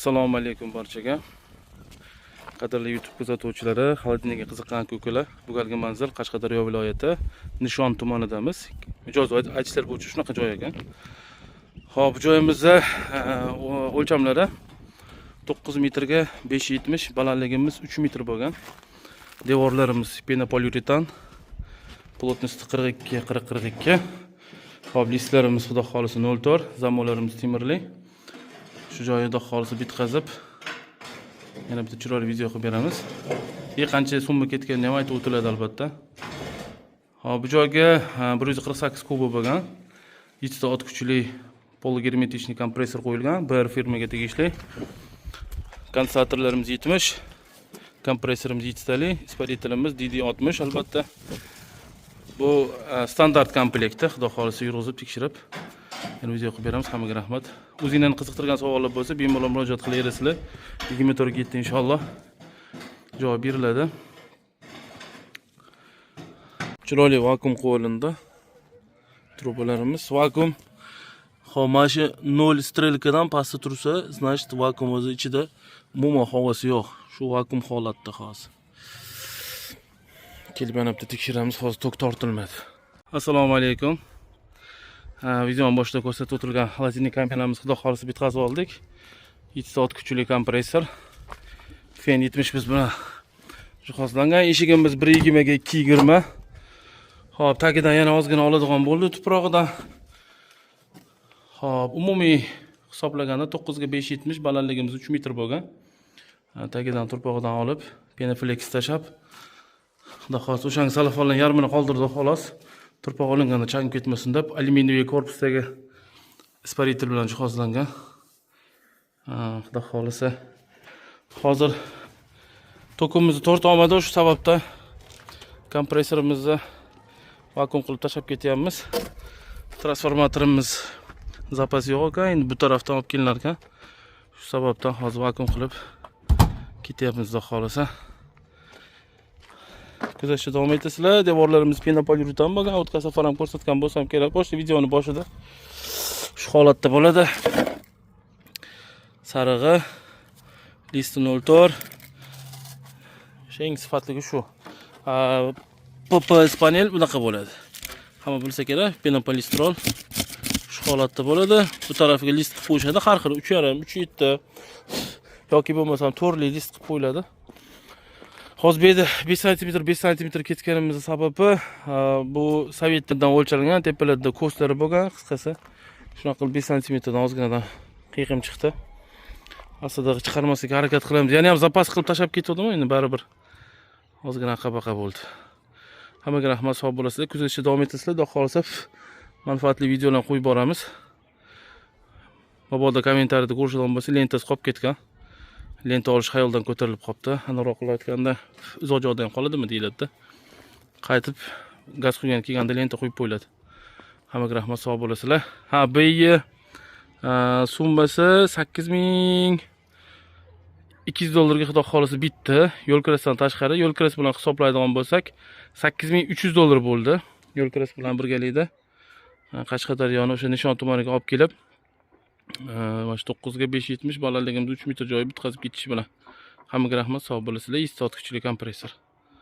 Assalomu alaykum barchaga. Qadrli YouTube kuzatuvchilari, xolodilnikka qiziqqan ko'klar. Bu galgi manzil Qashqadaryo viloyati Nishon tumanidamiz. Mijoz aytishlar bo'yicha shunaqa joy ekan. Xo'p, bu joyimizda o'lchamlari 9 metrga 570, balandligimiz 3 metr bo'lgan. Devorlarimiz penopoliuretan, plotnosti 42-40-42. Xo'p, listlarimiz xudo xolisi 04, zamonlarimiz temirli. Shu joyida xolisi bitqazib, yana bitta chiroyli video qilib beramiz. Qancha summa ketganini ham aytib o'tiladi albatta. Hop, bu joyga 148 kuba bo'lgan. 7 ta ot kuchli poligermetichniy kompressor qo'yilgan, bir firmaga tegishli. Kondensatorlarimiz 70, kompressorimiz 7 tali, isparitelimiz DD60 albatta. Bu standart komplektda, xudo xolisi yurg'izib tekshirib yana video qilib beramiz. Hammaga rahmat. O'zingizlarni qiziqtirgan savollar bo'lsa, bemalol murojaat qilaverasizlar. 24/7 inshaalloh javob beriladi. Chiroyli vakuum qo'yilindi. Trubalarimiz vakuum. Xo'p, mana shu 0 strelkadan pastda tursa, значит, vakuum o'zi ichida umuman havosi yo'q. Shu vakuum holatda hozir. Kelib yana bitta tekshiramiz, hozir tok tortilmadi. Assalomu alaykum. Videoning boshida ko'rsatib o'tilgan xolodilnik kompaniyamiz xudo xolisi bitqazib oldik. 7 soat kuchli kompressor. Fen 70 biz bilan jihozlangan. Eshigimiz 120 ga 220. Xo'p, tagidan yana ozgina oladigan bo'ldi tuprog'idan. Xo'p, umumiy hisoblaganda 9 ga 570, balandligimiz 3 metr bo'lgan. Tagidan turpog'idan olib, penoflex tashab, xudo xolisi o'shangi salafonlarning yarmini qoldirdi xolos. Turpoq olinganda changib ketmasin deb alyuminiy korpusdagi isparitel bilan jihozlangan. Xudo xolisi. Hozir tokimizni torta olmadi, shu sababda kompressorimizni vakuum qilib tashab ketyapmiz. Transformatorimiz zapas yo'q ekan, endi bu tarafdan olib kelinar ekan. Shu sababdan hozir vakuum qilib ketyapmiz, xudo xolisi. Kuzatishda davom etasizlar. Devorlarimiz penopoliuretan bo'lgan. O'tgan safar ham ko'rsatgan bo'lsam kerak. Videoning boshida shu holatda bo'ladi. Sarig'i, listi 04. Eng sifatligi shu. PPS panel bunaqa bo'ladi. Hamma bilsa kerak, penopolistirol shu holatda bo'ladi. Bu tarafiga list qilib qo'yishadi, har xil 3,5, 3,7 yoki bo'lmasam 4 list qilib qo'yiladi. Hozir bu yerda 5 cm ketganimizning sababi bu sovetdan o'lchalgan, tepalarda ko'stlari bo'lgan, qisqasi. Shunaqa qilib 5 cm dan ozginadan qiyiqim chiqdi. Aslida chiqarmaslikka harakat qilamiz. Yana ham zapas qilib tashab ketdim, endi baribir ozgina qabaqa bo'ldi. Hammaga rahmat, sog' bo'lasizlar. Kuzatishda davom etasizlar. Xudo xolisa manfaatli videolarni qo'yib boramiz. Mabodo kommentariyada ko'rishadigan bo'lsa, lentasi qolib ketgan. Lenta olish xayoldan ko'tarilib qopti. Aniqroq qilayotganda uzoq joyda ham qoladimi deyiladi. Qaytib gaz quygan kelganda lenta qo'yib qo'yiladi. Hammaga rahmat, sog' bo'lasizlar. BI summasi 8200 dollarga xudo xolisi bitdi. Yo'l kirasidan tashqari, yo'l kirasi bilan hisoblaydigan bo'lsak 8300 dollar bo'ldi. Yo'l kirasi bilan birgalikda Qashqadaryoni o'sha Nishon tumaniga olib kelib, mana shu 9 ga 570, balandligimiz 3 metr joyi bitqazib ketish bilan. Hammaga rahmat, sog' bo'lasizlar. 7 soat kuchli kompressor.